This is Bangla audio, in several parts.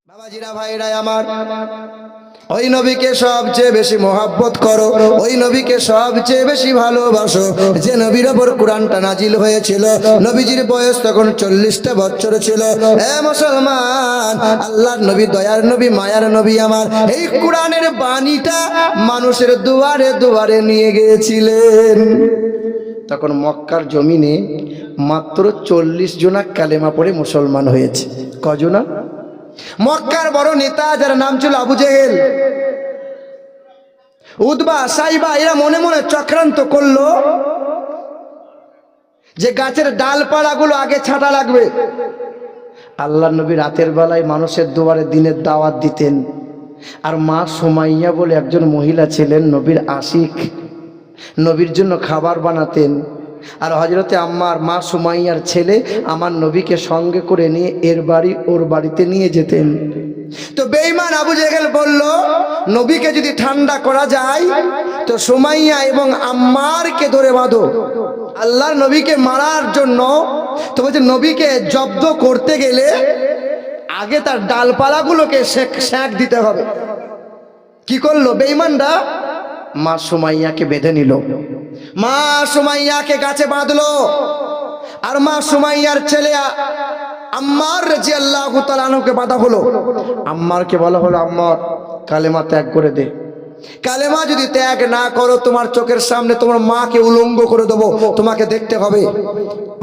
বাবাজিরা ভাইরা আমার, ওই নবীকে সবচেয়ে বেশি মহব্বত করো, ওই নবীকে সবচেয়ে বেশি ভালোবাসো যে নবীর ওপর কোরআনটা নাজিল হয়েছিল। নবীজির বয়স তখন 40টা বছর ছিল। এ মুসলমান, আল্লাহর নবী, দয়ার নবী, মায়ার নবী আমার এই কোরআনের বাণীটা মানুষের দুয়ারে দুয়ারে নিয়ে গিয়েছিলেন। তখন মক্কার জমিনে মাত্র 40 জনা কালেমা পড়ে মুসলমান হয়েছে। কজনা? মক্কার বড় নেতা যার নাম ছিল আবু জেহেল, উতবা, সাইবা, এরা মনে মনে চক্রান্ত করলো যে গাছের ডালপালাগুলো আগে ছাঁটা লাগবে। আল্লাহ নবী রাতের বেলায় মানুষের দুয়ারে দিনের দাওয়াত দিতেন। আর মা সুমাইয়া বলে একজন মহিলা ছিলেন, নবীর আশিক, নবীর জন্য খাবার বানাতেন। আর হযরতে আম্মার, মা সুমাইয়ার ছেলে, আমার নবীকে সঙ্গে করে নিয়ে এর বাড়ি ওর বাড়িতে নিয়ে যেতেন। তো বেঈমান আবু জেহেল বলল, নবীকে যদি ঠান্ডা করা যায় তো সুমাইয়া এবং আম্মারকে ধরে বাঁধো। আল্লাহর নবীকে মারার জন্য তো বলছে, নবীকে জব্দ করতে গেলে আগে তার ডালপালাগুলোকে সেক দিতে হবে। কি করলো বেঈমানরা? মা সুমাইয়াকে বেঁধে নিল, মা সুমাইয়াকে গাছে বাঁধলো। আর মা সুমাইয়ার ছেলে আম্মার রাদিয়াল্লাহু তাআলা আনহুকে বাঁধা হলো। আম্মারকে বলা হলো, আম্মার কালেমা ত্যাগ করে দে। কালেমা যদি ত্যাগ না করো, তোমার চোখের সামনে তোমার মাকে উলঙ্গ করে দেবো, তোমাকে দেখতে হবে।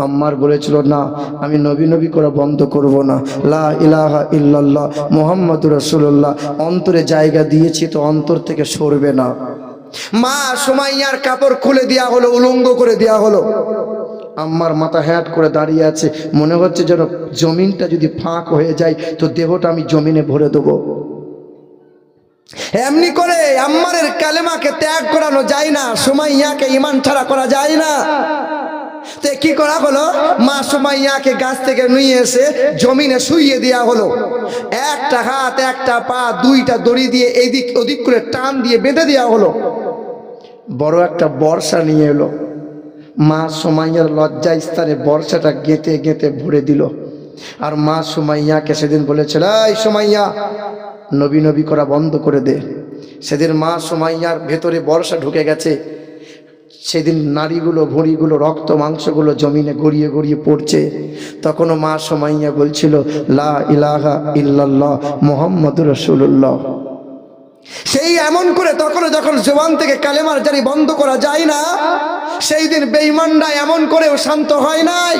আম্মার বলেছিল, না, আমি নবী নবী করা বন্ধ করব না। লা ইলাহা ইল্লাল্লাহ মুহাম্মাদুর রাসূলুল্লাহ অন্তরে জায়গা দিয়েছি তো অন্তর থেকে সরবে না। মা সুমাইয়ার কাপড় খুলে দেওয়া হলো, উলঙ্গ করে দেওয়া হলো। আম্মার মাথা হ্যাট করে দাঁড়িয়ে আছে, মনে হচ্ছে যেন জমিনটা যদি ফাঁক হয়ে যায় তো দেহটা আমি জমিনে ভরে দেবো। এমনি করে আম্মারের কালেমাকে ত্যাগ করানো যায় না, সুমাইয়াকে ঈমান ছাড়া করা যায় না। তো কি করা হলো? মা সুমাইয়াকে গাছ থেকে নিয়ে এসে জমিনে শুইয়ে দেওয়া হলো। একটা হাত একটা পা দুইটা দড়ি দিয়ে এদিক ওদিক করে টান দিয়ে বেঁধে দেওয়া হলো। বড় একটা বর্ষা নিয়ে এলো, মা সুমাইয়ার লজ্জা স্থানে বর্ষাটা গেঁথে গেঁথে ভরে দিল। আর মা সুমাইয়াকে সেদিন বলেছিল, এই সুমাইয়া, নবী নবী করা বন্ধ করে দে। সেদিন মা সুমাইয়ার ভেতরে বর্ষা ঢুকে গেছে। সেদিন নারীগুলো, ভুঁড়িগুলো, রক্ত মাংসগুলো জমিনে গড়িয়ে গড়িয়ে পড়ছে। তখনও মা সুমাইয়া বলছিল, লা ইলাহা ইল্লাল্লাহ মুহাম্মাদুর রাসূলুল্লাহ। সেই এমন করে তখন যখন জবান থেকে কালেমার জারি বন্ধ করা যায় না, সেই দিন বেঈমানরা এমন করেও শান্ত হয় নাই।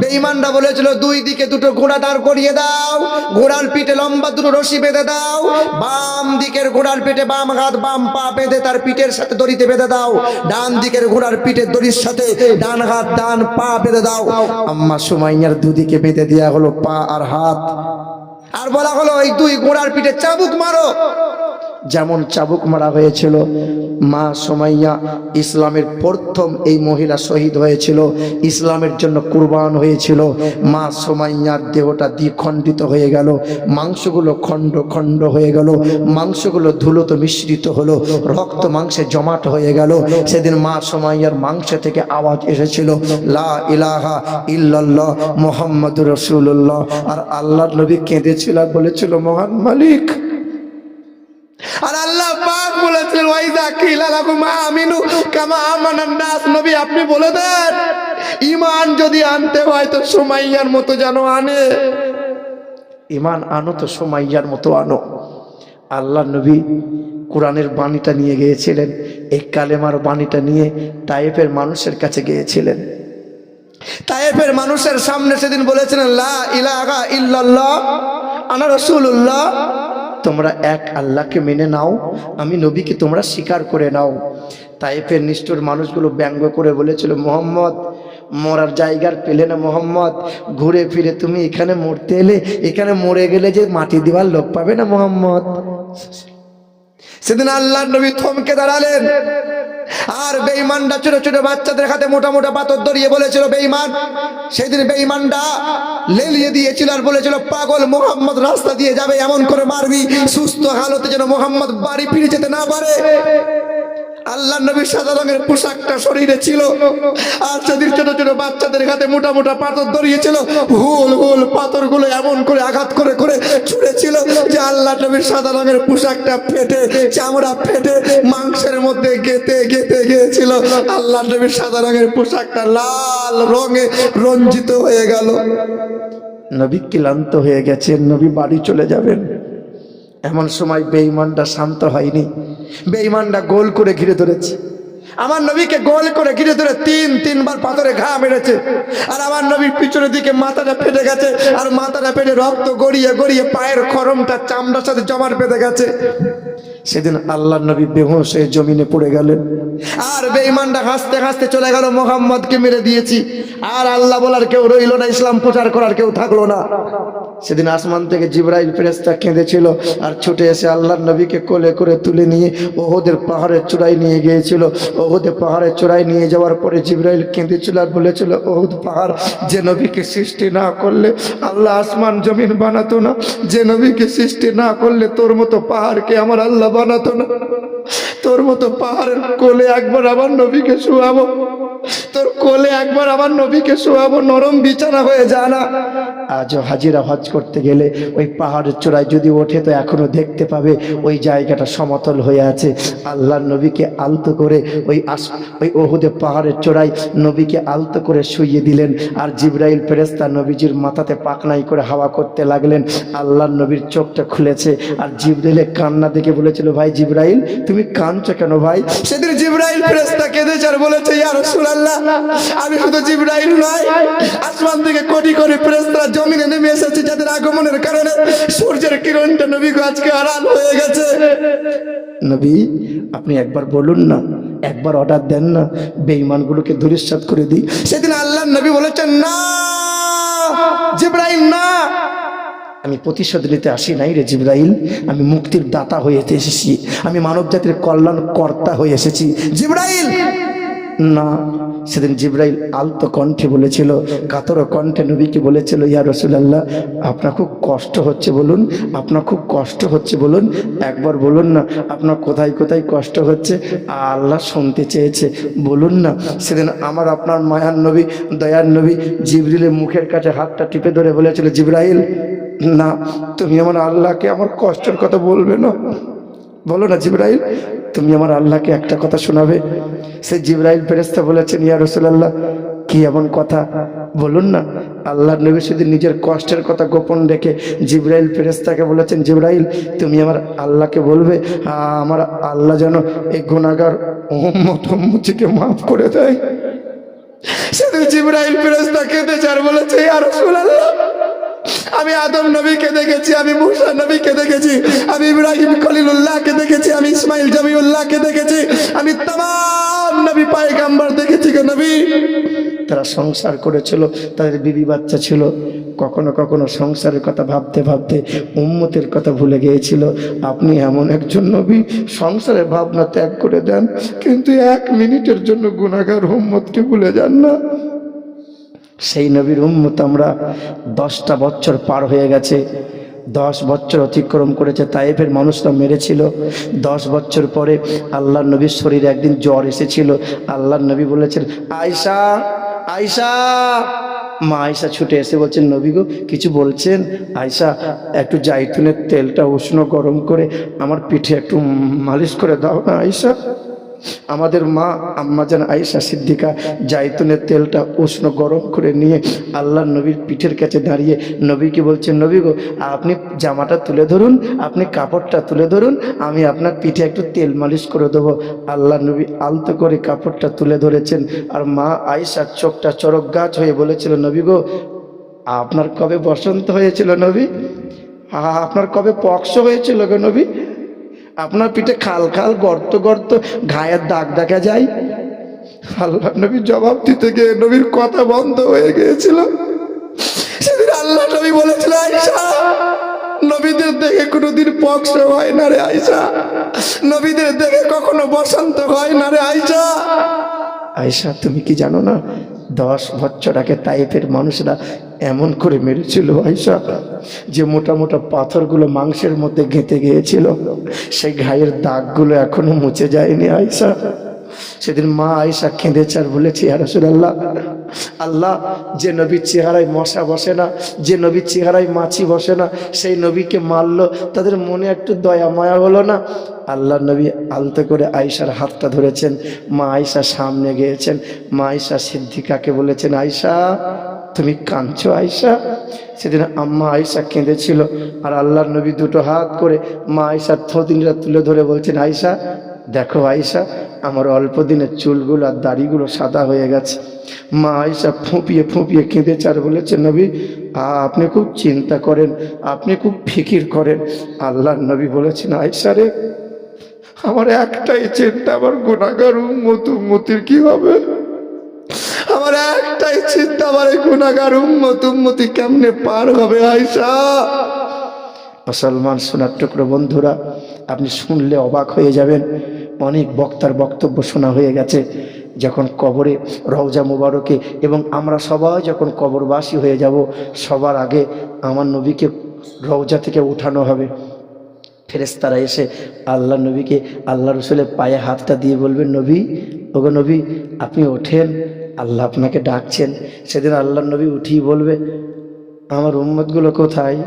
বেঈমানরা বলেছিল, দুই দিকে দুটো ঘোড়া দাঁড় করিয়ে দাও, ঘোড়ার পিঠে লম্বা দুটো রশি বেঁধে দাও, বাম দিকের ঘোড়ার পিঠে বাম হাত বাম পা বেঁধে তার পিঠের সাথে দড়িতে বেঁধে দাও, ডান দিকের ঘোড়ার পিঠের দড়ির সাথে ডান হাত ডান পা বেঁধে দাও। আম্মা সুমাইয়ার দুদিকে বেঁধে দেওয়া হলো পা আর হাত। আর বলা হলো, এই দুই ঘোড়ার পিঠে চাবুক মারো। যেমন চাবুক মারা হয়েছিল, মা সুমাইয়া ইসলামের প্রথম এই মহিলা শহীদ হয়েছিল, ইসলামের জন্য কুরবান হয়েছিল। মা সুমাইয়ার দেহটা দ্বিখণ্ডিত হয়ে গেল, মাংসগুলো খণ্ড খণ্ড হয়ে গেল, মাংসগুলো ধুলোতে মিশ্রিত হলো, রক্ত মাংসে জমাট হয়ে গেল। সেদিন মা সুমাইয়ার মাংস থেকে আওয়াজ এসেছিল, লা ইলাহা ইল্লাল্লাহ মুহাম্মাদুর রাসূলুল্লাহ। আর আল্লাহর নবী কেঁদেছিল, বলেছিল, মহান মালিক। আর আল্লাহ পাক বলেছিলেন, ওয়াইদা কিলা লাকুম আমিনু কামা আমানান নাস, নবী আপনি বলে দেন, ঈমান যদি আনতে হয় তো সুমাইয়ার মতো যেন আনে। ঈমান আনো তো সুমাইয়ার মতো আনো। আল্লাহ নবী কোরআনের বাণীটা নিয়ে গিয়েছিলেন, এই কালেমার বাণীটা নিয়ে তায়েফের মানুষের কাছে গিয়েছিলেন। তায়েফের মানুষের সামনে সেদিন বলেছিলেন, লা ইলাহা ইল্লাল্লাহ আনা রাসূলুল্লাহ, তোমরা এক আল্লাহকে মেনে নাও, আমি নবীকে তোমরা স্বীকার করে নাও। তায়েফের নিষ্ঠুর মানুষগুলো ব্যঙ্গ করে বলেছিল, মোহাম্মদ মরার জায়গার পেলে না মোহাম্মদ, ঘুরে ফিরে তুমি এখানে মরতে এলে, এখানে মরে গেলে যে মাটি দেওয়ার লোক পাবে না মোহাম্মদ। সেদিন আল্লাহর নবী থমকে দাঁড়ালেন। আর বেঈমানরা ছোট ছোট বাচ্চাদের হাতে মোটা মোটা পাথর ধরিয়ে বলেছিল, বেঈমান। সেদিন বেঈমানরা লেলিয়ে দিয়েছিল আর বলেছিল, পাগল মুহাম্মদ রাস্তা দিয়ে যাবে, এমন করে মারবি সুস্থ হালতে যেন মুহাম্মদ বাড়ি ফিরে যেতে না পারে। আল্লাহ নবীর সাদা রঙের পোশাকটা শরীরে ছিল, আর সেদিন ছোট ছোট বাচ্চাদের হাতে মোটা মোটা পাথর ধরিয়েছিল। হুল হুল পাথরগুলো এমন করে আঘাত করে করে ছুঁড়েছিল যে আল্লাহ নবীর সাদা রঙের পোশাকটা ফেটে, চামড়া ফেটে মাংসের মধ্যে গেঁথে গেঁথে গিয়েছিল। আল্লাহ নবীর সাদা রঙের পোশাকটা লাল রঙে রঞ্জিত হয়ে গেল। নবী ক্লান্ত হয়ে গেছেন, নবী বাড়ি চলে যাবেন। এমন সময় বেঈমানটা শান্ত হয়নি, বেঈমানটা গোল করে ঘিরে ধরেছে। আমার নবীকে গোল করে ঘিরে ধরে তিনবার পাথরে ঘা মেরেছে। আর আমার নবীর পিছনের দিকে মাথাটা ফেটে গেছে, আর মাথাটা ফেটে রক্ত গড়িয়ে গড়িয়ে পায়ের খরমটা চামড়ার সাথে জমাট বেঁধে গেছে। সেদিন আল্লাহ নবী বেহুঁশ হয়ে জমিনে পড়ে গেলেন। আর বেঈমানটা হাসতে হাসতে চলে গেল, মোহাম্মদকে মেরে দিয়েছি। আর আল্লাহ বলার কেউ রইল না, ইসলাম প্রচার করার কেউ থাকলো না। সেদিন আসমান থেকে জিবরাইল ফেরেশতা কেঁদেছিল, আর ছুটে এসে আল্লাহর নবীকে কোলে করে তুলে নিয়ে ওহদের পাহাড়ের চূড়ায় নিয়ে গিয়েছিল। ওহদের পাহাড়ের চূড়ায় নিয়ে যাওয়ার পরে জিবরাইল কেঁদেছিল আর বলেছিল, ওহদ পাহাড়, যে নবীকে সৃষ্টি না করলে আল্লাহ আসমান জমিন বানাতো না, যে নবীকে সৃষ্টি না করলে তোর মতো পাহাড়কে আমার আল্লাহ বানাতো না। তোর মতো পাহাড়ের কোলে একবার আমার নবীকে শোয়াবো, তোর কোলে একবার আমার নবীকে শোয়াবো, নরম বিছানা হয়ে যায় না। আজও হাজিরা হজ করতে গেলে ওই পাহাড়ের চূড়ায় যদি ওঠে তো এখনো দেখতে পাবে ওই জায়গাটা সমতল হয়ে আছে। আল্লাহর নবীকে আলতো করে ওই ওহুদে পাহাড়ের চূড়ায় নবীকে আলতো করে শুইয়ে দিলেন। আর জিবরাইল ফেরেশতা নবীজির মাথাতে পাকনাই করে হাওয়া করতে লাগলেন। আল্লাহর নবীর চোখটা খুলেছে, আর জিবরাইলের কান্না দেখে বলেছিল, ভাই জিবরাইল তুমি কাঁদছো কেন ভাই? সেদিন জিবরাইল ফেরেশতা কেঁদেছে আর বলেছে, ইয়া রাসূলুল্লাহ, আমি শুধু জিবরাইল নয়, আসমান থেকে কোটি কোটি ফেরেশতারা জমিনে নেমে এসেছে, যাদের আগমনের কারণে সূর্যের কিরণটা নবীকে আজকে আড়াল হয়ে গেছে। নবী আপনি একবার বলুন না, একবার অর্ডার দেন না, বেঈমানগুলোকে ধূলিসাৎ করে দিই। সেদিন আল্লাহর নবী বলেছেন, না জিবরাইল না, আমি প্রতিশোধ নিতে আসি নাই রে জিবরাইল, আমি মুক্তির দাতা হয়ে এসেছি, আমি মানব জাতির কল্যাণ কর্তা হয়ে এসেছি জিবরাইল না। সেদিন জিবরাইল আলতো কণ্ঠে বলেছিল, কাতর কণ্ঠে নবীকে বলেছিল, ইয়া রাসূলুল্লাহ আপনার খুব কষ্ট হচ্ছে বলুন, আপনার খুব কষ্ট হচ্ছে বলুন, একবার বলুন না আপনার কোথায় কোথায় কষ্ট হচ্ছে, আল্লাহ শুনতে চেয়েছে বলুন না। সেদিন আমার আপনার মায়ার নবী, দয়ার নবী জিবরিলের মুখের কাছে হাতটা টিপে ধরে বলেছিল, জিবরাইল না, তুমি আমার আল্লাহকে আমার কষ্টের কথা বলবে না, বলো না জিবরাইল, তুমি আমার আল্লাহকে একটা কথা শোনাবে। সে জিবরাইল ফেরেশতা বলেছেন, ইয়া রাসূলুল্লাহ কি এমন কথা বলুন না। আল্লাহর নবী সেদিন নিজের কষ্টের কথা গোপন রেখে জিবরাইল ফেরেশতাকে বলেছেন, জিবরাইল তুমি আমার আল্লাহকে বলবে আমার আল্লাহ যেন এই গুনাহগার উম্মতকে মাফ করে দেয়। সেদিন জিবরাইল ফেরেশতা কেঁদেছে আর বলেছে, ইয়া রাসূলুল্লাহ আমি আদম নবীকে দেখেছি, আমি মূসা নবীকে দেখেছি, আমি ইব্রাহিম খলিলুল্লাহকে দেখেছি, আমি ইসমাইল জবিউল্লাহকে দেখেছি, আমি तमाम নবী পয়গম্বর দেখেছি গো নবী। তারা সংসার করেছিল, তাদের বিবি বাচ্চা ছিল, কখনো কখনো সংসারের কথা ভাবতে ভাবতে উম্মতের কথা ভুলে গিয়েছিল। আপনি এমন একজন নবী, সংসারের ভাবনা ত্যাগ করে দেন, কিন্তু এক মিনিটের জন্য গুনাহগার উম্মতকে ভুলে যান না। সেই নবীর উম্মত আমরা 10টা বছর পার হয়ে গেছে, 10 বছর অতিক্রম করেছে। তায়েফের মানুষরা মেরেছিল। 10 বছর পরে আল্লাহর নবীর শরীরে একদিন জ্বর এসেছিল। আল্লাহর নবী বলেছেন, আয়েশা আয়েশা। মা আয়েশা ছুটে এসে বলছেন, নবী গো কিছু বলছেন? আয়েশা একটু জাইতুনের তেলটা উষ্ণ গরম করে আমার পিঠে একটু মালিশ করে দাও না আয়েশা। আমাদের মা আম্মাজান আয়েশা সিদ্দিকা জাইতুনের তেলটা উষ্ণ গরম করে নিয়ে আল্লাহর নবীর পিঠের কাছে দাঁড়িয়ে নবীকে বলছেন, নবী গো আপনি জামাটা তুলে ধরুন, আপনি কাপড়টা তুলে ধরুন, আমি আপনার পিঠে একটু তেল মালিশ করে দেবো। আল্লাহর নবী আলতো করে কাপড়টা তুলে ধরেছেন। আর মা আয়েশার চোখটা চড়ক গাছ হয়ে বলেছিল, নবী গো আপনার কবে বসন্ত হয়েছিল নবী? আপনার কবে পক্স হয়েছিল গো নবী? আপনার পিঠে খাল খাল গর্ত গর্ত ঘায়ের দাগ দেখা যায়। আল্লাহ নবী জবাব দিতে গিয়ে নবীর কথা বন্ধ হয়ে গিয়েছিল। সেদিন আল্লাহ নবী বলেছিল, আয়েশা নবীদের দেখে কোনোদিন পক্স হয় না রে আয়েশা, নবীদের দেখে কখনো বসন্ত হয় না রে আয়েশা। আয়েশা তুমি কি জানো না, 10 বছর আগে তায়েফের মানুষরা এমন করে মেরেছিল আয়েশা যে মোটা মোটা পাথরগুলো মাংসের মধ্যে গেঁথে গিয়েছিল, সেই ঘায়ের দাগগুলো এখনো মুছে যায়নি আয়েশা। সেদিন মা আয়েশা কেঁদেছে আর বলেছে, ইয়া রাসূলুল্লাহ, আল্লাহ যে নবীর চেহারায় মশা বসে না, যে নবীর চেহারায় মাছি বসে না, সেই নবীকে মারলো, তাদের মনে একটু দয়া মায়া হলো না? আল্লাহ নবী আলতো করে আয়েশার হাতটা ধরেছেন, মা আয়েশা সামনে গিয়েছেন, মা আয়েশা সিদ্দিকাকে বলেছেন, আয়েশা তুমি কাঁদছো আয়েশা? সেদিন আম্মা আয়েশা কেঁদেছিল, আর আল্লাহর নবী দুটো হাত করে মা আয়েশার থুতনিটা তুলে ধরে বলছেন, আয়েশা দেখো আয়েশা, আমার অল্প দিনের চুলগুলো আর দাড়িগুলো সাদা হয়ে গেছে। মা আয়েশা ফুঁপিয়ে ফুঁপিয়ে কেঁদেছে আর বলেছে, নবী আপনি খুব চিন্তা করেন, আপনি খুব ফিকির করেন। আল্লাহর নবী বলেছেন, আয়েশা রে, আমার একটাই চিন্তা, আমার গুনাহগার উম্মতির কি হবে? আমার একটাই চিন্তা, আমার এই গুনাহগার উম্মতি কেমনে পার হবে আয়েশা? মুসলমান সোনার টুকরো বন্ধুরা, আপনি শুনলে অবাক হয়ে যাবেন। অনেক বক্তার বক্তব্য শোনা হয়ে গেছে। যখন কবরে রওজা মুবারকে এবং আমরা সবাই যখন কবরবাসী হয়ে যাব, সবার আগে আমার নবীকে রওজা থেকে উঠানো হবে। ফেরেশতারা এসে আল্লাহ নবীকে, আল্লাহ রসুলের পায়ে হাতটা দিয়ে বলবেন, নবী, ওগো নবী, আপনি ওঠেন, আল্লাহ আপনাকে ডাকছেন। সেদিন আল্লাহ নবী উঠিয়ে বলবে, আমার উম্মতগুলো কোথায়?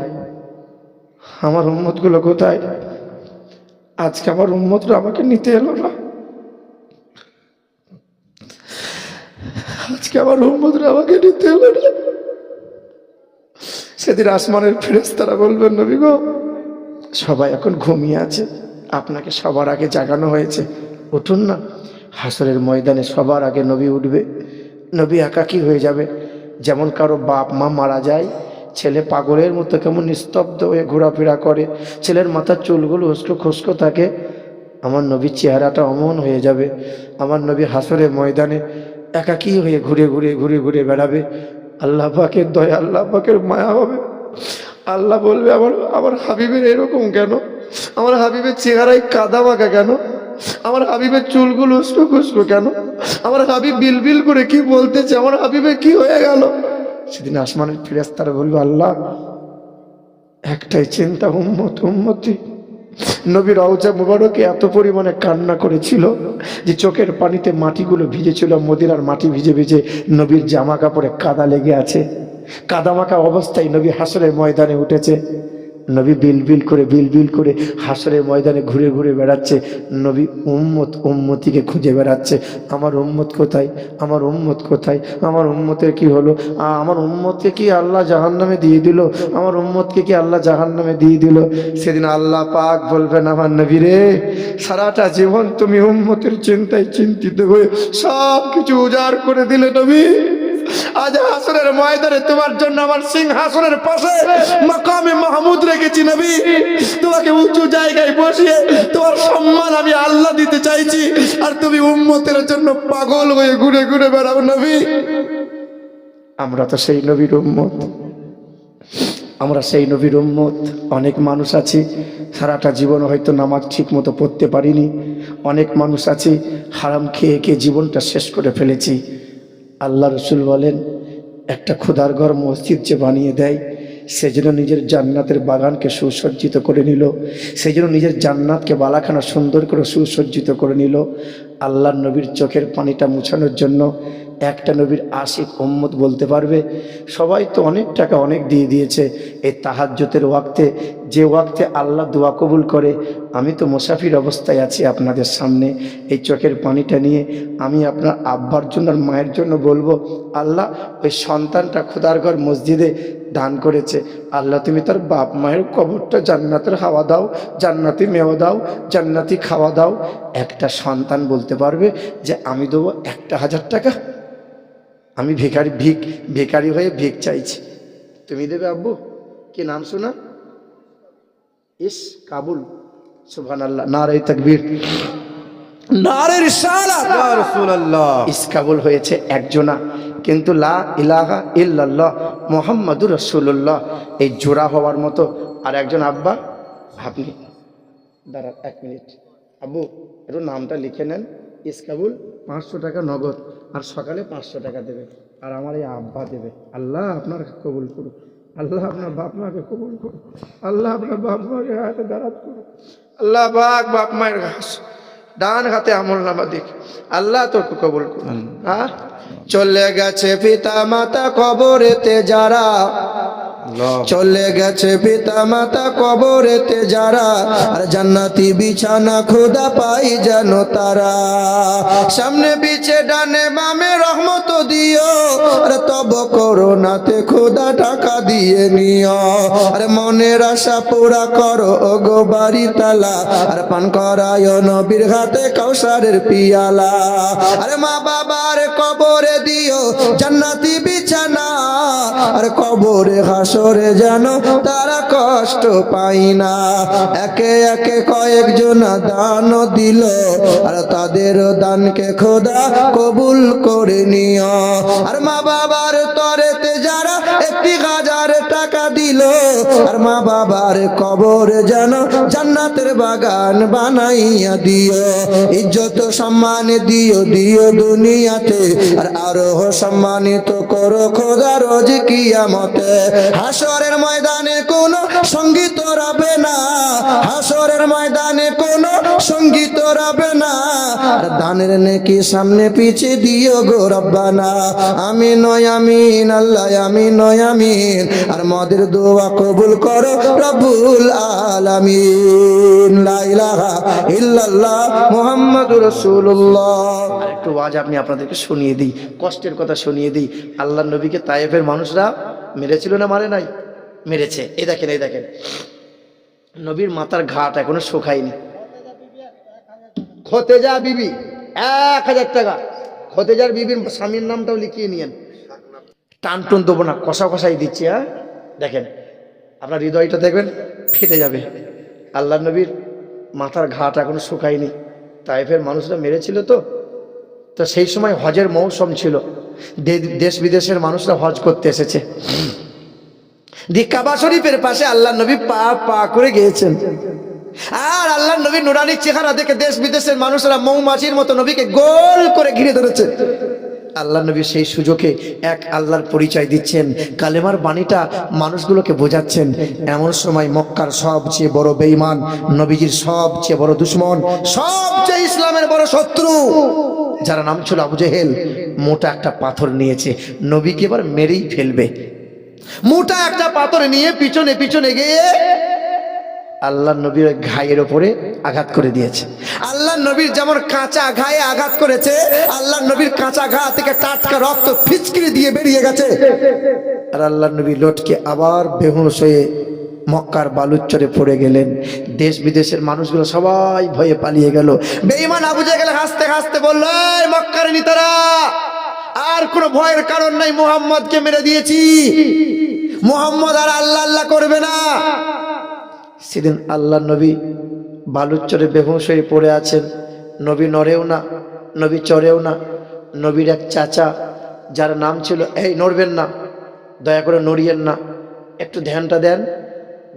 আমার উম্মতগুলো কোথায়? আজকে আমার উম্মতরা আমাকে নিতে এলো না, আজকে আমার উম্মতরা আমাকে নিতে এলো না। সেদিন আসমানের ফেরেশতারা বলবেন, নবী গো, সবাই এখন ঘুমিয়ে আছে, আপনাকে সবার আগে জাগানো হয়েছে, উঠুন না। হাসরের ময়দানে সবার আগে নবী উঠবে। নবী একাকী হয়ে যাবে। যেমন কারো বাপ মা মারা যায়, ছেলে পাগলের মতো কেমন নিস্তব্ধ হয়ে ঘোরাফেরা করে, ছেলের মাথার চুলগুলো উস্কো খুস্কো থাকে, আমার নবীর চেহারাটা অমন হয়ে যাবে। আমার নবী হাসরের ময়দানে একাকী হয়ে ঘুরে ঘুরে ঘুরে ঘুরে বেড়াবে। আল্লাহ পাকের দয়া, আল্লাহ পাকের মায়া হবে। আল্লাহ বলবে, আমার হাবিবের এরকম কেন? আমার হাবিবের চেহারায় কাদা মাখা কেন? আমার হাবিবের চুলগুলো উস্কো খুস্কো কেন? আমার হাবিব বিলবিল করে কি বলতেছে? আমার হাবিবের কি হয়ে গেল? সেদিন আসমানের ফেরেশতারা বলবে, আল্লাহ একটাই চিন্তা, উম্মতি। নবী রওজা মুবারকে এত পরিমাণে কান্না করেছিল যে চোখের পানিতে মাটিগুলো ভিজেছিল, মদিনার মাটি ভিজে ভিজে নবীর জামা কাপড়ে কাদা লেগে আছে। কাদামাখা অবস্থায় নবী হাসরের ময়দানে উঠেছে। নবী বিলবিল করে হাসরের ময়দানে ঘুরে ঘুরে বেড়াচ্ছে। নবী উম্মতিকে খুঁজে বেড়াচ্ছে, আমার উম্মত কোথায়, আমার উম্মত কোথায়, আমার উম্মতের কি হলো? আমার উম্মতকে কি আল্লাহ জাহান্নামে দিয়ে দিল? আমার উম্মতকে কি আল্লাহ জাহান্নামে দিয়ে দিল? সেদিন আল্লাহ পাক বলবেন, আমার নবী রে, সারাটা জীবন তুমি উম্মতের চিন্তায় চিন্তিত হয়ে সব কিছু উজাড় করে দিলে নবী। আজ হাসরের ময়দানে তোমার জন্য আমার সিংহাসনের পাশে মাকামে মাহমুদ রেখেছি নবী। তোমাকে উঁচু জায়গায় বসিয়ে তোমার সম্মান আমি আল্লাহ দিতে চাইছি, আর তুমি উম্মতের জন্য পাগল হয়ে ঘুরে ঘুরে বেড়াও নবী। আমরা তো সেই নবীর উম্মত, আমরা সেই নবীর উম্মত। অনেক মানুষ আছি সারাটা জীবন হয়তো নামাজ ঠিক মতো পড়তে পারিনি, অনেক মানুষ আছি হারাম খেয়ে খেয়ে জীবনটা শেষ করে ফেলেছি। আল্লাহ রসুল বলেন, একটা খোদার ঘর মসজিদ যে বানিয়ে দেয়, সেজন্য নিজের জান্নাতের বাগানকে সুসজ্জিত করে নিল, সেজন্য নিজের জান্নাতকে বালাখানা সুন্দর করে সুসজ্জিত করে নিল। আল্লাহর নবীর চোখের পানিটা মুছানোর জন্য একটা নবীর আশিক উম্মত বলতে পারবে, সবাই তো অনেক টাকা অনেক দিয়ে দিয়েছে এই তাহাজ্জুদের ওয়াক্তে, যে ওয়াক্তে আল্লাহ দোয়া কবুল করে। আমি তো মুসাফির অবস্থায় আছি আপনাদের সামনে, এই চোখের পানিটা নিয়ে আমি আপনার আব্বার জন্য আর মায়ের জন্য বলবো, আল্লাহ ওই সন্তানটা খোদার ঘর মসজিদে দান করেছে, আল্লাহ তুমি তার বাপ মায়ের কবরটা জান্নাতের হাওয়া দাও, জান্নাতি মেওয়া দাও, জান্নাতি খাওয়া দাও। একটা সন্তান বলতে পারবে যে আমি দেবো 1,000 টাকা, আমি ভিখারি হয়ে ভিক চাইছি, তুমি দেবে আব্বু? কি নাম শোনা? ইস কাবুল, সুবহানাল্লাহ, নারে তাকবীর, নারে রিসালাত, ইয়া রাসূলুল্লাহ। ইস কাবুল হয়েছে একজনা, কিন্তু লা ইলাহা ইল্লাল্লাহ মুহাম্মাদুর রাসূলুল্লাহ এই জোড়া হওয়ার মতো আর একজন। আব্বা আপনি দাঁড়ান 1 মিনিট, আব্বু একটু নামটা লিখে নেন। ইস কাবুল 500 টাকা নগদ, আর সকালে 500 টাকা দেবে। আর আমার এই আব্বা দেবে। আল্লাহ আপনার কবুল করুক, আল্লাহ আপনার বাপ মাকে কবুল করুক, আল্লাহ আপনার বাপ মাকে হাতে দাঁড়াত করুক, আল্লাহ পাক বাপ মায়ের ডান হাতে আমল নামা দিক, আল্লাহ তোকে কবুল করুন। হ্যাঁ, চলে গেছে পিতা মাতা কবরেতে যারা, চলে গেছে পিতা মাতা কবরেতে যারা, আর জান্নাতি বিছানা খোদা পাই যেন তারা। সামনে পিছে ডানে বামে রহমত দিও, আর তব করোনাতে খোদা টাকা দিয়ে নিও। আর মনের আশা পুরা করো ওগো বাড়ি তালা, আর পান করায় নবীর হাতে কাউসারের পিয়ালা। আরে মা বাবার কবরে দিও জান্নাতি বিছানা, আর কবরে হাসরে যেন তারা কষ্ট পাই না। একে একে কয়েকজন দান দিল, আর তাদের দানকে খোদা কবুল করে নিও। আর মা বাবার তরেতে যারা 1,000 টাকা দিল, আর মা বাবার কবরে যেন জান্নাতের বাগান বানাইয়া দিও। ইজ্জত সম্মান দিও দিও দুনিয়াতে, আর আরো সম্মানিত করো খোদা রোজ কিয়ামতে। হাসরের ময়দানে কোনো সঙ্গীত রবে না, হাসরের ময়দানে কোনো সঙ্গীত রবে না। আর দানের নেকি সামনে পিছে দিও গো রব্বানা। আমিন ও আমিন, আল্লাহ আমিন ও আমিন। আর মদের দোয়া কবুল করো রব্বুল আলামিন। লা ইলাহা ইল্লাল্লাহ মুহাম্মাদুর রাসূলুল্লাহ। একটু ওয়াজ আপনি আপনাদেরকে শুনিয়ে দিই, কষ্টের কথা শুনিয়ে দিই। আল্লাহ নবীকে তায়েফের মানুষরা মেরেছিল না মারে নাই? মেরেছে। এই দেখেন, এই দেখেন, নবীর মাথার ঘাট এখনো শুকায়নি। খতেজা বিবি 1000 টাকা, খতেজার বিবির স্বামীর নামটাও লিখিয়ে নিয়েন। টান টুন দেবো না, কষা কষাই দিচ্ছি। হ্যাঁ, দেখেন আপনার হৃদয়টা দেখবেন ফেটে যাবে। আল্লাহ নবীর মাথার ঘাট এখনো শুকায়নি। তায়েফের মানুষরা মেরেছিল তো সেই সময় হজের মৌসুম ছিল, দেশ বিদেশের মানুষরা হজ করতে এসেছে। কাবা শরীফের পাশে আল্লাহ নবী পা পা করে গিয়েছেন, আর আল্লাহ নবী নুরানি চেহারা দেখে দেশ বিদেশের মানুষরা মৌমাছির মতো নবীকে গোল করে ঘিরে ধরেছে। আল্লাহ নবী সেই সুযোগে এক আল্লাহর পরিচয় দিচ্ছেন, কালেমার বাণীটা মানুষগুলোকে বোঝাচ্ছেন। এমন সময় মক্কার সবচেয়ে বড় বেঈমান, নবীজির সবচেয়ে বড় দুশ্মন, সবচেয়ে ইসলামের বড় শত্রু, যার নাম ছিল আবু জেহেল, মোটা একটা পাথর নিয়েছে, নবীকে এবার মেরেই ফেলবে। মোটা একটা পাথর নিয়ে পিছনে পিছনে গিয়ে আল্লাহ নবীর ঘায়ের ওপরে আঘাত করে দিয়েছে। আল্লাহ নবীর যেমন কাঁচা ঘায়ে আঘাত করেছে, আল্লাহ নবীর কাঁচা ঘা থেকে টাটকা রক্ত ফিচকিরি দিয়ে বেরিয়ে গেছে। আর আল্লাহ নবী লটকে আবার বেহুশ হয়ে মক্কার বালুচরে পড়ে গেলেন। দেশ বিদেশের মানুষগুলো সবাই ভয়ে পালিয়ে গেল। বেঈমান আবু জেহেল হাসতে হাসতে বলল, এই মক্কার নেতারা, আর কোনো ভয়ের কারণ নাই, মুহাম্মদকে মেরে দিয়েছি, মুহাম্মদ আর আল্লাহ আল্লাহ করবে না। সেদিন আল্লাহ নবী বালুচরে বেহুশ হয়ে পড়ে আছেন। নবী নড়েও না, নবী চড়েও না। নবীর এক চাচা, যার নাম ছিল, এই নড়বেন না, দয়া করে নড়িয়েন না, একটু ধ্যানটা দেন,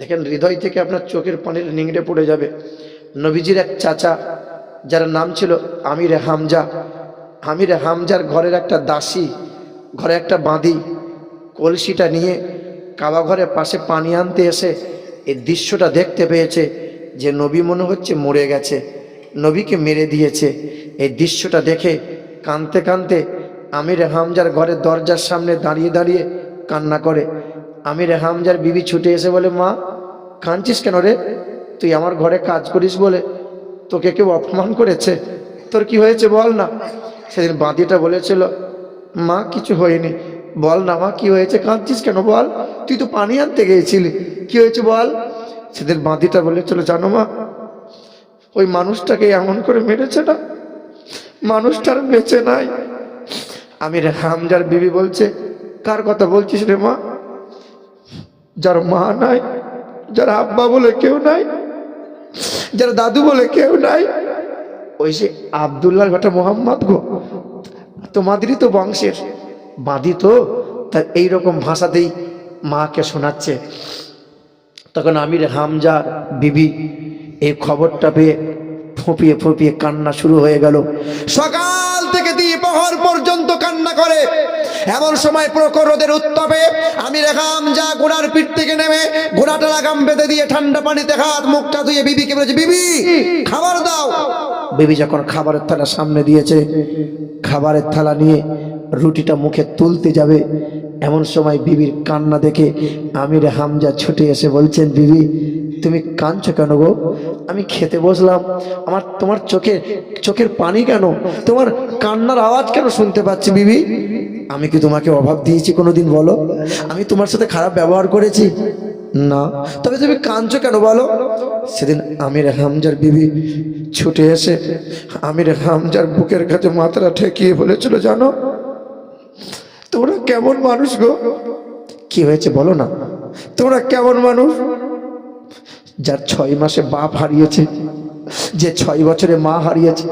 দেখেন হৃদয় থেকে আপনার চোখের পানির নিংড়ে পড়ে যাবে। নবীজির এক চাচা, যার নাম ছিল আমির হামজা, আমির হামজার ঘরের একটা দাসী, ঘরে একটা বাঁধি কলসিটা নিয়ে কাবা ঘরের পাশে পানি আনতে এসে এই দৃশ্যটা দেখতে পেয়েছে যে নবী মনে হচ্ছে মরে গেছে, নবীকে মেরে দিয়েছে। এই দৃশ্যটা দেখে কাঁদতে কাঁদতে আমির হামজার ঘরের দরজার সামনে দাঁড়িয়ে দাঁড়িয়ে কান্না করে। আমির হামজার বিবি ছুটে এসে বলে, মা কাঁদছিস কেন রে? তুই আমার ঘরে কাজ করিস বলে তোকে কেউ অপমান করেছে, তোর কি হয়েছে বল না। সেদিন বাঁধিটা বলেছিল, মা কিছু হয়নি, বল না মা কি হয়েছে, কাঁদছিস কেন বল, তুই তো পানি আনতে গিয়েছিলি, কি হয়েছে বল। সেদিন বাঁধিটা বলেছিল, জানো মা, ওই মানুষটাকে এমন করে মেরেছে না, মানুষটার বেঁচে নাই। আমির হামজার বিবি বলছে, কার কথা বলছিস রে মা? যার মা নাই, যার আব্বা বলে কেউ নাই, যার দাদু বলে কেউ নাই, ওই যে আব্দুল্লাহর বেটা মোহাম্মদ গো, তোমাদেরই তো বংশের বাঁধি তো, তার এইরকম ভাষাতেই মাকে শোনাচ্ছে। তখন আমির হামজার বিবি এই খবরটা পেয়ে ফুঁপিয়ে ফুঁপিয়ে কান্না শুরু হয়ে গেল। সকাল থেকে দ্বিপ্রহর পর্যন্ত কান্না করে। এমন সময় প্রখর রোদের উত্তাপে আমি রেখাম যা ঘোড়ার পিঠ থেকে নেমে ঘোড়াটা লাগাম বেঁধে দিয়ে ঠান্ডা পানিতে হাত মুখটা ধুয়ে বিবিকে বলেছে, বিবি খাবার দাও। বিবি যখন খাবারের থালা সামনে দিয়েছে, খাবারের থালা নিয়ে রুটিটা মুখে তুলতে যাবে, এমন সময় বিবির কান্না দেখে আমির হামজা ছুটে এসে বলছেন, বিবি তুমি কাঁদছো কেন গো? আমি খেতে বসলাম, তোমার চোখের পানি কেন, তোমার কান্নার আওয়াজ কেন শুনতে পাচ্ছি? বিবি আমি কি তোমাকে অভাব দিয়েছি কোনোদিন বলো? আমি তোমার সাথে খারাপ ব্যবহার করেছি? না, তবে তুমি কাঁদছো কেন বলো? সেদিন আমির হামজার বিবি ছুটে এসে আমির হামজার বুকের কাছে মাথাটা ঠেকিয়ে বলেছিল, জানো তোমরা কেমন মানুষ গো? কি হয়েছে বলো না, তোমরা কেমন মানুষ? যার 6 মাসে বাপ হারিয়েছে, যে 6 বছরে মা হারিয়েছে,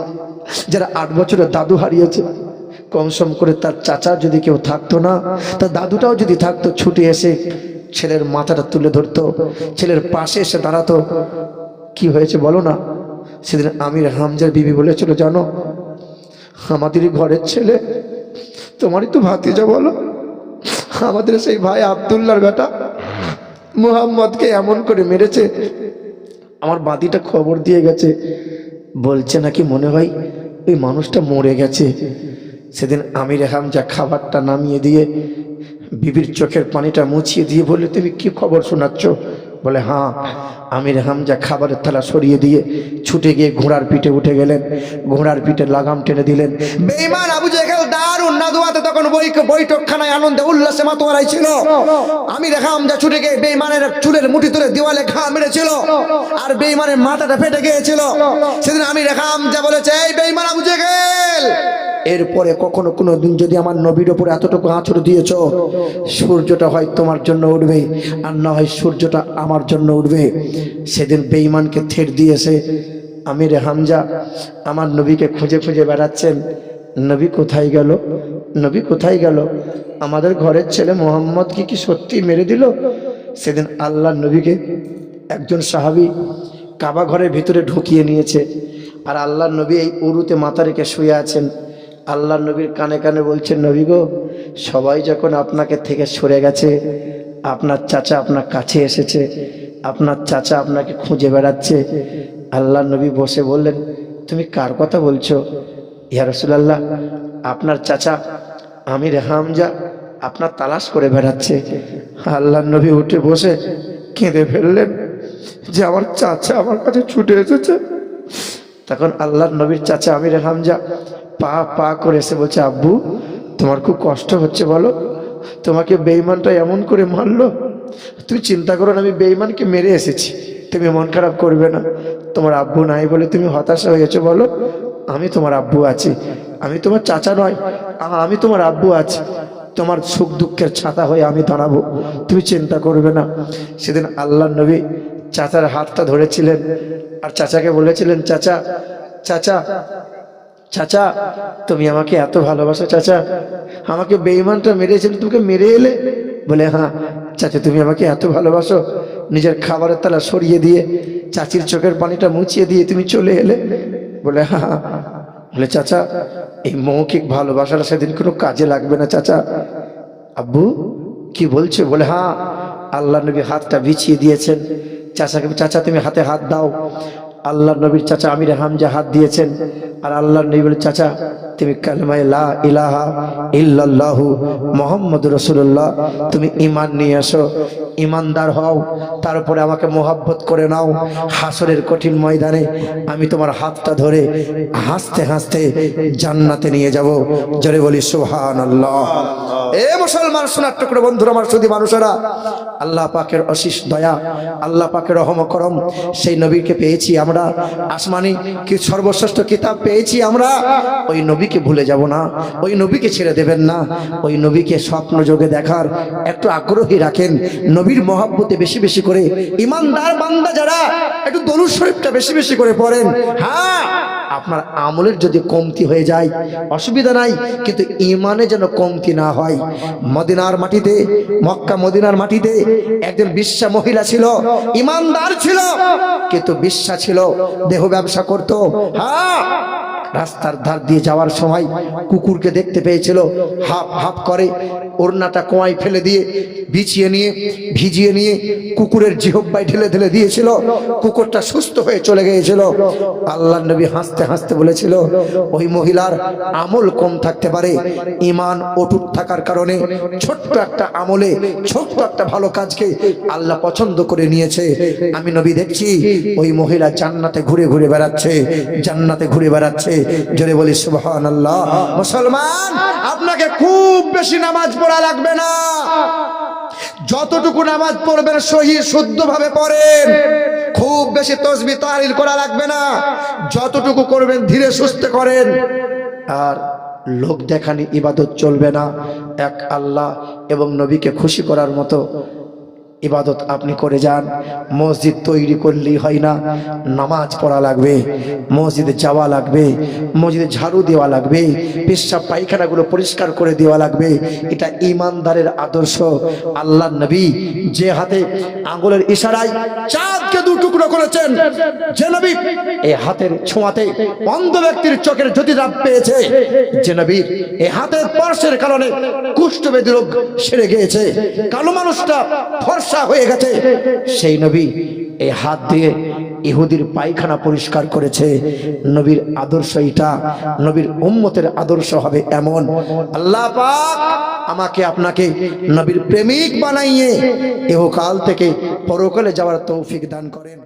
যারা 8 বছরে দাদু হারিয়েছে, কমসম করে তার চাচা যদি কেউ থাকতো না, তার দাদুটাও যদি থাকতো, ছুটে এসে ছেলের মাথাটা তুলে ধরতো, ছেলের পাশে এসে দাঁড়াতো। কি হয়েছে বলো না? সেদিন আমির হামজার বিবি বলেছিল, জানো আমাদেরই ঘরের ছেলে, তোমারই তো ভাতিজা বলো, আমাদের সেই ভাই আব্দুল্লাহর বেটা মুহাম্মদকে এমন করে মেরেছে, আমার বাদিটা খবর দিয়ে গেছে, বলছে নাকি মনে হয় ওই মানুষটা মরে গেছে। সেদিন আমির হামজা খাবারটা নামিয়ে দিয়ে বিবির চোখের পানিটা মুছিয়ে দিয়ে বলে, তুমি কি খবর শোনাচ্ছ? বলে, হ্যাঁ। আমির হামজা খাবারের থালা সরিয়ে দিয়ে ছুটে গিয়ে ঘোড়ার পিঠে উঠে গেলেন, ঘোড়ার পিঠে লাগাম টেনে দিলেন। বেঈমান আবু জেহেল দারুন নাদওয়াতে তখন বৈঠকখানায় আনন্দে উল্লাসে মাতোয়ারাই ছিল। আমির হামজা ছুটে গিয়ে বেঈমানের চুলের মুঠি ধরে দেওয়ালে ঘা মেরেছিল, আর বেঈমানের মাথাটা ফেটে গিয়েছিল। সেদিন আমির হামজা বলেছে, এই বেঈমান আবু জেহেল, এরপরে কখনো কোনো দিন যদি আমার নবীর ওপর এতটুকু আঁচড় দিয়েছ, সূর্যটা হয় তোমার জন্য উঠবে, আর না হয় সূর্যটা আমার জন্য উঠবে। সেদিন বেঈমানকে থেট দিয়েছে আমির হামজা আমার নবীকে খুঁজে খুঁজে বেড়াচ্ছেন, নবী কোথায় গেল, নবী কোথায় গেল? আমাদের ঘরের ছেলে মোহাম্মদকে কি সত্যি মেরে দিল? সেদিন আল্লাহ নবীকে একজন সাহাবী কাবা ঘরের ভিতরে ঢুকিয়ে নিয়েছে, আর আল্লাহ নবী এই উরুতে মাথা রেখে শুয়ে আছেন। আল্লাহ নবীর কানে কানে বলছেন, নবী গো, সবাই যখন আপনাকে থেকে সরে গেছে, আপনার চাচা আপনার কাছে এসেছে, আপনার চাচা আপনাকে খুঁজে বেড়াচ্ছে। আল্লাহ নবী বসে বললেন, তুমি কার কথা বলছো? ইয়া রাসূলুল্লাহ, আপনার চাচা আমির হামজা আপনার তালাশ করে বেড়াচ্ছে। আল্লাহ নবী উঠে বসে কেঁদে ফেললেন যে আমার চাচা আমার কাছে ছুটে এসেছে। তখন আল্লাহ নবীর চাচা আমির হামজা পা পা করে এসে বলছে, আব্বু তোমার খুব কষ্ট হচ্ছে বলো? তোমাকে বেঈমানটা এমন করে মারলো, তুমি চিন্তা করো না, আমি বেঈমানকে মেরে এসেছি, তুমি মন খারাপ করবে না। তোমার আব্বু নাই বলে তুমি হতাশা হয়েছো বলো? আমি তোমার আব্বু আছি, আমি তোমার চাচা নয়, আমি তোমার আব্বু আছি, তোমার সুখ দুঃখের ছাতা হয়ে আমি দাঁড়াবো, তুমি চিন্তা করবে না। সেদিন আল্লাহ নবী চাচার হাতটা ধরেছিলেন, আর চাচাকে বলেছিলেন, চাচা চাচা চাচা তুমি আমাকে এত ভালোবাসো চাচা, আমাকে বেঈমানটা মেরেছিল, তোমাকে মেরে এলে? বলে, হ্যাঁ চাচা তুমি আমাকে এত ভালোবাসো। নিজের খাবারের তালা সরিয়ে দিয়ে চাচির চোখের পানিটা মুছিয়ে দিয়ে তুমি চলে এলে? বলে, হ্যাঁ। বলে, চাচা এই মৌখিক ভালোবাসাটা সেদিন কোনো কাজে লাগবে না চাচা। আব্বু কি বলছো? বলে, হ্যাঁ। আল্লাহ নবী হাতটা বিছিয়ে দিয়েছেন চাচাকে, চাচা তুমি হাতে হাত দাও। আল্লাহ নবীর চাচা আমির হামজা হাত দিয়েছেন, আর আল্লাহ নবী বলে, চাচা তুমি কালেমায়ে লা ইলাহা ইল্লাল্লাহু মুহাম্মাদুর রাসূলুল্লাহ তুমি ঈমান নিয়ে আসো, ঈমানদার হও, তারপরে আমাকে মোহাব্বত করে নাও। হাসরের কঠিন ময়দানে আমি তোমার হাতটা ধরে হাসতে হাসতে জান্নাতে নিয়ে যাব। জোরে বলি সুবহানাল্লাহ। এ মুসলমান সোনার টুকরো বন্ধুরা, আমার সুধী মানুষেরা, আল্লাহ পাকের অশেষ দয়া, আল্লাহ পাকের রহম করম, সেই নবীকে পেয়েছি আমরা, আসমানি কি সর্বশ্রেষ্ঠ কিতাব পেয়েছি আমরা। ওই নবীকে ভুলে যাব না, ওই নবীকে ছেড়ে দেবেন না, ওই নবীকে স্বপ্ন যোগে দেখার একটু আগ্রহী রাখেন। নবীর মহব্বতে বেশি বেশি করে ইমানদার বান্দা যারা একটু দরুদ শরীফটা বেশি বেশি করে পড়েন। হ্যাঁ আপনার আমলের যদি কমতি হয়ে যায় অসুবিধা নাই, কিন্তু ইমানে যেন কমতি না হয়। মদিনার মাটিতে, মক্কা মদিনার মাটিতে একজন বিশ্বা মহিলা ছিল, ইমানদার ছিল, কিন্তু বিশ্বা ছিল, দেহ ব্যবসা করতো। হ্যাঁ, রাস্তার ধার দিয়ে যাওয়ার সময় কুকুরকে দেখতে পেয়েছিল, হাফ হাফ করে ওড়নাটা কোয়ায় ফেলে দিয়ে বিছিয়ে নিয়ে ভিজিয়ে নিয়ে কুকুরের জিহব্বায় ঢেলে ঢেলে দিয়েছিল। কুকুরটা সুস্থ হয়ে চলে গিয়েছিল। আল্লাহর নবী হাসতে হাসতে বলেছিল, ওই মহিলার আমল কম থাকতে পারে, ঈমান অটুট থাকার কারণে ছোট্ট একটা আমলে, ছোট্ট একটা ভালো কাজকে আল্লাহ পছন্দ করে নিয়েছে। আমি নবী দেখছি ওই মহিলা জান্নাতে ঘুরে ঘুরে বেড়াচ্ছে, জান্নাতে ঘুরে বেড়াচ্ছে। জোরে বলি সুবহানাল্লাহ। মুসলমান, আপনাকে খুব বেশি নামাজ পড়া লাগবে না, যতটুকু নামাজ পড়বেন সহি শুদ্ধভাবে পড়েন। খুব বেশি তাসবিহ তাহলিল করা লাগবে না, যতটুকু করবেন ধীরে সুস্থে করেন। আর লোক দেখানি ইবাদত চলবে না। এক আল্লাহ এবং নবীকে খুশি করার মতো ইবাদত আপনি করে যান। মসজিদ তৈরি করলেই হয় না, নামাজ পড়া লাগবে, মসজিদে যাওয়া লাগবে, মসজিদে ঝাড়ু দেওয়া লাগবে, পেশাব পায়খানাগুলো পরিষ্কার করে দেওয়া লাগবে। এটা ইমানদারের আদর্শ। আল্লাহর নবী যে হাতে আঙ্গুলের ইশারায় চাঁদকে দু টুকরো করেছেন, যে নবী এই হাতের ছোঁয়াতে অন্ধ ব্যক্তির চোখের জ্যোতি লাভ পেয়েছে, যে নবীর এই হাতের স্পর্শের কারণে কুষ্ঠব্যাধি রোগ সেরে গিয়েছে, কালো মানুষটা ফর্সা হয়ে গেছে, সেই নবী এই হাত দিয়ে ইহুদির পায়খানা পরিষ্কার করেছে। নবীর আদর্শ এটা, নবীর উম্মতের আদর্শ হবে এমন। আল্লাহ পাক আমাকে আপনাকে নবীর প্রেমিক বানাইয়ে ইহকাল থেকে পরকালে যাওয়ার তৌফিক দান করেন।